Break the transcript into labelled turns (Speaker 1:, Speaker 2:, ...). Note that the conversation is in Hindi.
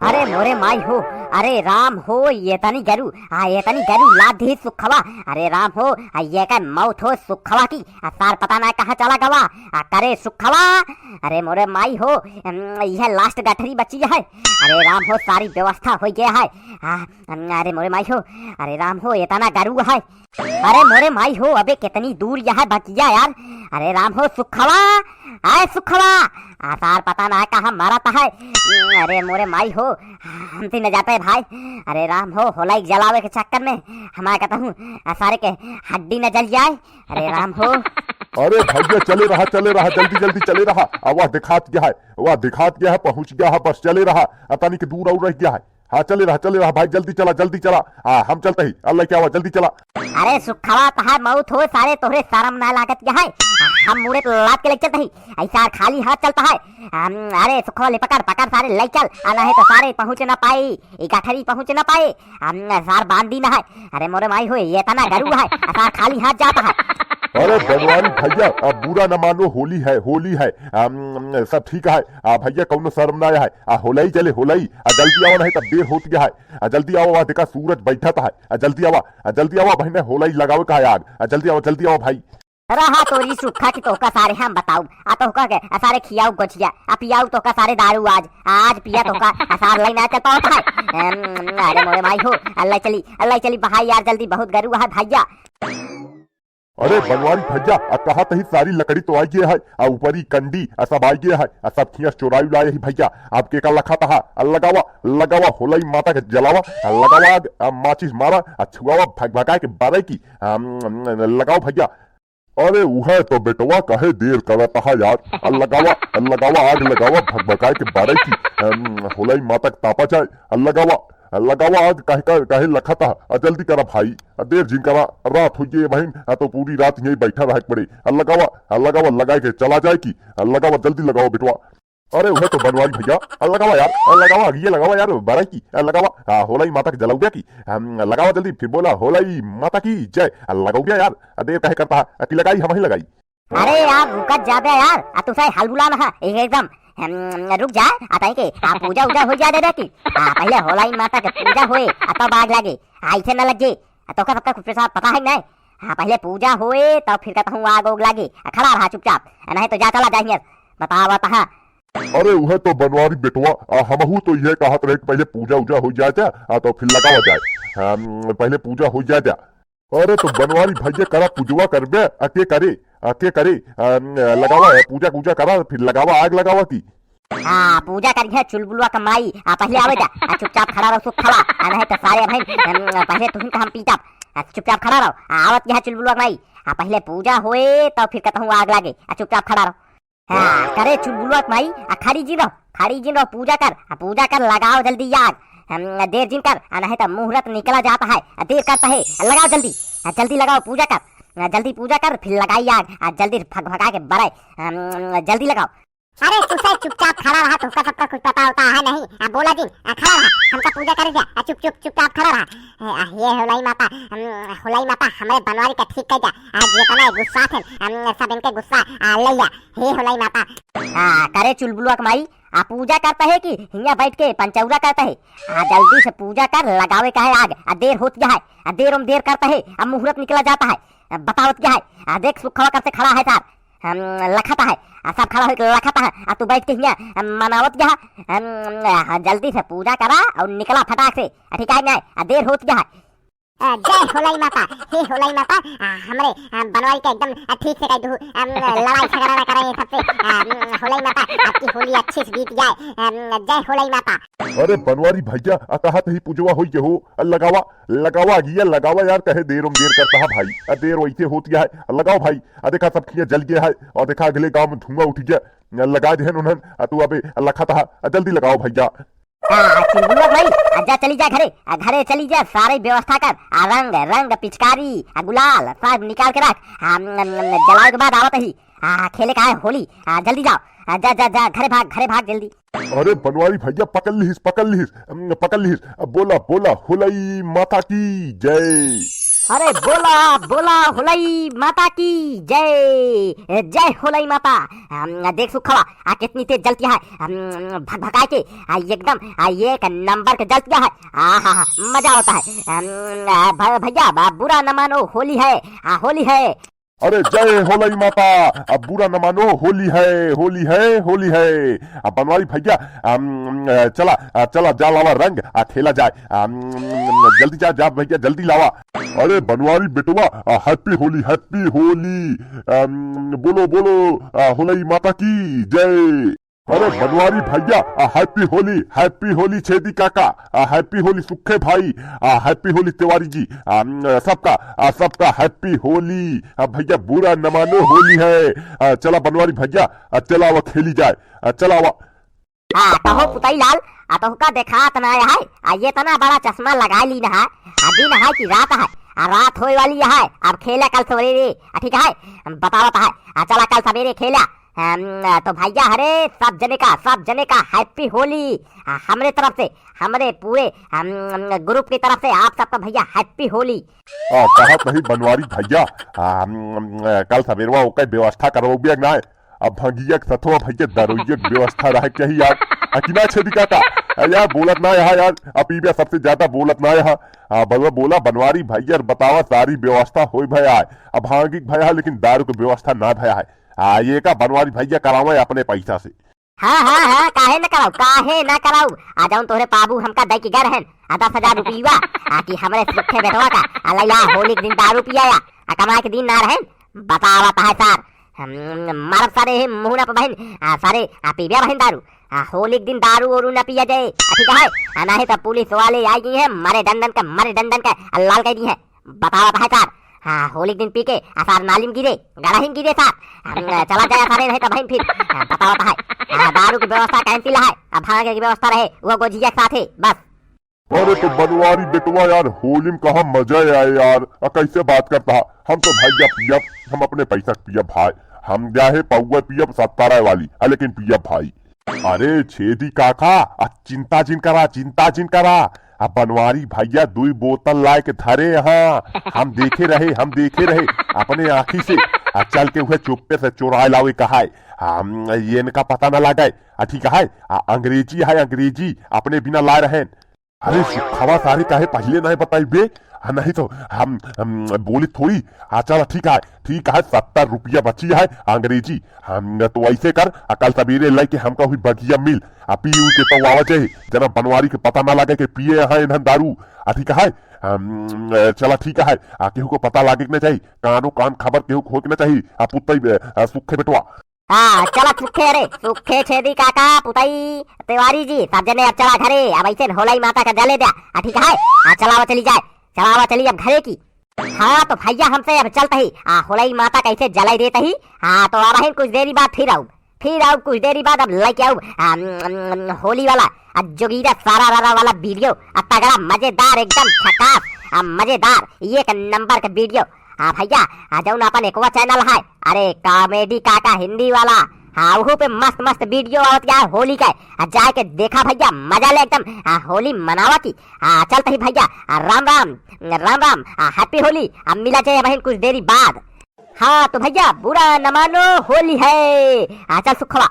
Speaker 1: अरे मोरे माई हो, अरे राम हो, ये तनी गरु ये तनी गरु लाधी सुखवा। अरे राम हो, ये का मौत हो सुखवा की सार पता ना कहाँ चला गवा। करे सुखवा, अरे मोरे माई हो, यह लास्ट गठरी बची है। अरे राम हो, सारी व्यवस्था हो गया है। अरे मोरे माई हो, अरे राम हो, ये तना गरु है। अरे मोरे माई हो, अबे कितनी दूर यह बचिया यार। अरे राम हो सुखवा, आए सुखवा, आसार पता ना कहाँ मरता है। अरे मोरे माई हो, हमसे न जाता है भाई। अरे राम हो, होलाई जलावे के चक्कर में हमारा कहता हूँ सारे के हड्डी न जल जाए। अरे राम हो।
Speaker 2: अरे भैया चले रहा जल्दी जल्दी चले रहा। वह दिखात गया है, पहुंच गया है, बस चले रहा। अतानी के दूर और रह गया है। हाँ चले रहा भाई, जल्दी चला। हम चलते ही, अल्लाह क्या हुआ, जल्दी चला।
Speaker 1: अरे सुखवा तहा मौत हो, सारे तोहरे शर्म ना लागत क्या है। हम मुड़े तो लाद के ले चलते ही, ऐसा खाली हाथ चलता है। अरे सुखवा ले पकड़ सारे ले चल, आना है तो सारे पहुँच ना पाए, गठरी पहुँच ना पाए। सार बांधी ना है। अरे मोरे माई हो, ये तना गरु है, सार खाली हाथ जाता है।
Speaker 2: अरे बनवारी भैया, अब बुरा न मानो, होली है। सब ठीक है भैया, कौनो शर्म ना है। होलाई चले, जल्दी आओ, नहीं तब देर होती है। जल्दी आओ, वहाँ देखा सूरज बैठा है। जल्दी आवा बहने, होलाई लगावे का है आग। जल्दी आओ भाई।
Speaker 1: रहा तोरी सुखा की तोका सारे हम बताऊ तोका के सारे खियाऊ गोछिया पियाऊ तोका सारे दारू आज पिया तोका सार लाई ना चल पाता है। अरे मोरे माई हो, अल्लाह चली भाई यार, जल्दी बहुत गरु है भैया।
Speaker 2: अरे बनवारी भैया, कहा तही सारी लकड़ी तो आई गया है, ऊपरी कंडी सब आई गया है, सब खिया चोराई लाए ही भैया। आपके का लखा था, लगावा होलाई माता के जलावा, लगावा माचिस मारा, छुआवा भगाए के बारे की लगाओ भैया। अरे वह तो बेटवा कहे देर करता है यार। लगावा आग लगावा, भगभगाए के बारे की होलाई माता के तापा जाए। लगावा आग कहे लखा था। जल्दी करा भाई, देर जिन करा, रात हुई है बहन, तो पूरी रात यही बैठा रह पड़े। लगावा लगाए के चला जाए की। लगावा जल्दी लगाओ बेटवा। अरे वह तो बनवारी भैया, लगावा यार, लगावा यार बाराई की। लगावा होलाई माता के जलाऊ गया की। लगावा जल्दी, फिर बोला होलाई माता की जय। लगाऊ गया यार, देर कहे करता है कि लगाई, हम ही लगाई।
Speaker 1: अरे यार रुक जा बे यार, तू सही हल बुला ना एकदम रुक जा। आता के पूजा हो जा दे की। पहले होलाई माता के पूजा होए, तब आग लगे, ऐसे न लगे तो का सबका कुछ पता है नहीं। पहले पूजा होए तब फिर कहता हूँ आग लगे, खड़ा रहा चुपचाप, नहीं तो जा चला जाएंगे। बतावा।
Speaker 2: अरे वह तो बनवारी बेटवा, हमहू तो यह कहत रहे पहले पूजा हो जाए तो फिर लगावा जाए। पहले पूजा हो जाए। अरे तो बनवारी भैया करा पूजवा करबे, अके करे लगावा पूजा करा, फिर लगावा आग लगावा की।
Speaker 1: पूजा करिए चुलबुलवा कमाई, पहले आवे जा, चुपचाप खड़ा रहो सुखवा, नहीं तो सारे भाई पहले तुम का हम पीटा, चुपचाप खड़ा रहो। आवत यह चुलबुलवा कमाई, पहले पूजा होए तो फिर कहता हूँ आग लागे, चुपचाप खड़ा रहो। करे चुलबुलवा कमाई, खाड़ी जी रहो, पूजा कर लगाओ जल्दी आग। देर जिन कर, नहीं तो मुहूर्त निकला जाता है, देर करता है। लगाओ जल्दी लगाओ, पूजा कर फिर लगाई आग। जल्दी भगा के बराए, जल्दी लगाओ।
Speaker 3: अरे तू सही चुपचाप खड़ा रहा, तुमका सबका कुछ पता होता है नहीं। बोला जी खड़ा रहा, हमका पूजा कर दिया, चुपचाप खड़ा रहा। ये होलाई माता हमारे बनवारी का ठीक कर दिया। आज ये तना गुस्सा थे, सब इनके गुस्सा ले लिया। हे होलाई माता
Speaker 1: करे चुलबुलवा कमाई, पूजा करता है कि हिया बैठ के पंचौरा करता है। जल्दी से पूजा कर, लगावे का है आग। देर होती है, देर करता है, अब मुहूर्त निकला जाता है। बतावत क्या है, देख सुखवा कब से खड़ा है सार, लखाता है, सब खड़ा होकर लखाता है। तू बैठ के हिया मनावत क्या। जल्दी से पूजा करा और निकला फटाक से, ठीक है ना, देर होती है।
Speaker 3: जय होलाई माता, हे होलाई माता, हमारे बनवारी का एकदम ठीक से कह दू, लड़ाई झगड़ा ना करें सबसे। होलाई माता आपकी होली अच्छी से बीत जाए। जय होलाई माता।
Speaker 2: अरे बनवारी भैया, कहा ही पूजवा हो ये हो। लगावा यार, कहे देर करता है भाई, देर वैसे होती है। लगाओ भाई, देखा सब खिया जल गया है, और देखा अगले गाँव में धुआं उठ गया, लगा दे उन्होंने। तू अबे लखा था, जल्दी लगाओ भैया।
Speaker 1: भाई चली जा घरे चली जा, सारे व्यवस्था कर। रंग पिचकारी गुलाल सब निकाल के रख। जलाओ के बाद आवत ही खेले का है होली। जल्दी जाओ, जा घरे भाग जल्दी।
Speaker 2: अरे बनवारी भैया पकड़ लिहिस, बोला होलाई माता की जय।
Speaker 1: अरे बोला बोला होलाई माता की जय, जय होलाई माता। देख सुखवा कितनी तेज जलती है, भग भगाए के एकदम एक नंबर के जलती है। आहा मजा होता है। भैया बुरा न मानो, होली है, होली है।
Speaker 2: अरे जय होलाई माता, अब बुरा न मानो, होली है, होली है, होली है। अब बनवारी भैया चला चला जा लावा रंग खेला जाए, जल्दी जा भैया जल्दी लावा। अरे बनवारी बेटवा हैप्पी होली, हैप्पी होली। बोलो बोलो होलाई माता की जय। अरे बनवारी भैया हैप्पी होली, हैप्पी होली छेदी काका, हैप्पी होली सुखे भाई, हैप्पी होली तिवारी जी, सबका सबका हैप्पी होली। भैया बुरा न मानो, होली है। चला बनवारी भैया चला वो खेली जाए, चला वो।
Speaker 1: कहो पुताई लाल तो का देखा तना है, ये तना बड़ा चश्मा लगा ली ना है, दिन है कि रात है, रात होए वाली है। अब खेला कल सवेरे, ठीक है बतावत है। चला कल सवेरे खेला तो भैया हरे सब जने का हैप्पी होली हमरे तरफ से, हमारे पूरे ग्रुप की तरफ से आप सबका भैया हैप्पी होली।
Speaker 2: कहा नहीं बनवारी भैया कल सवेरवा ओके व्यवस्था करो भी ना। अब भंगिया सथवा भैया दरोइया व्यवस्था रहे क्या ही यार, अकिना छेदी काका यार बोलत ना यहाँ यार, अभी सबसे ज्यादा बोलत ना यहाँ। बोला बनवारी भैया बतावा सारी व्यवस्था हो भया है, अब भांगी भया है लेकिन दारू की व्यवस्था ना भया है। ये का बनवारी भैया करावे अपने पैसा से।
Speaker 1: हाँ काहे न कराऊ आ जाऊं तोहरे पाबू हमका दई की घर है 10,000 रुपया कि हमरे सुखे बेटवा का अल्लाह होली के दिन दारू पिया कमाए के दिन ना रहे। बतावत है सर मारब सारे मुहना पर बहन सारे पीबिया बहन दारू, होली के दिन दारू और न पिया जाए, ठीक है। नहीं तो पुलिस वाले आई गई है, मरे डंडन का लाल कह दी है। बतावत है सर होली के दिन पी के सार नालिम गिरे, गड़ाहिम गिरे सर, चला जाए सारे नहीं तो बहन फिर बतावत है दारू की व्यवस्था कैंसिल है, अब भागे की व्यवस्था रहे वो गोजिया के साथ है बस।
Speaker 2: अरे तो बनवारी बेटवा यार होली में कहा मजा आए यार, कैसे बात करता। हम तो भैया पिया, हम अपने पैसा पिया भाई, हम जाए पौवा पिया 17 वाली लेकिन पिया भाई। अरे छेदी काका चिंता जिन करा। अब बनवारी भैया 2 बोतल लाए के धरे यहाँ, हम देखे रहे अपने आँखी से। चल के हुए चुप्पे से चुराए लावे कहा है, ये इनका पता न लगा, ठीक है। अंग्रेजी अपने बिना लाए रहे। अरे सुखवा सारे काहे पहले नहीं बताई बे, नहीं तो हम बोली थोड़ी। चल ठीक है 70 रुपया बची है अंग्रेजी, हम तो ऐसे कर कल सवेरे लेके हमका हुई बगिया मिल पी के तो आवाज है जना बनवारी के पता ना लगे के पिए है इन्हन दारू, ठीक है। चला ठीक है केहू को पता लागे ना चाहिए, कानो कान खबर केहू हो के ना चाहिए। पुतई सुखे बेटवा
Speaker 1: चला सुखे छेदी काका पुतई तिवारी जी सब जने अब चला घरे, अब ऐसे होलाई माता का जले दिया, ठीक है। चलावा चली अब घरे की। हाँ तो भैया हमसे अब चलते ही होलाई माता कैसे जलाई देते ही। तो अब कुछ देरी बाद फिर आऊ कुछ देरी बाद अब लेके आऊ होली वाला जोगीरा सारा रारा वाला वीडियो, तगड़ा मजेदार एकदम झकास मजेदार एक नंबर का वीडियो। भैया जौन अपन एकवा चैनल है, अरे कॉमेडी काका हिंदी वाला, वहाँ पे मस्त वीडियो आवत है होली का, जाके देखा भैया मजा ले एकदम होली मनावा की। चलते ही भैया राम हैप्पी होली। अब मिला चाहिए बहन कुछ देरी बाद। हाँ तो भैया बुरा न मानो, होली है। चल सुखवा।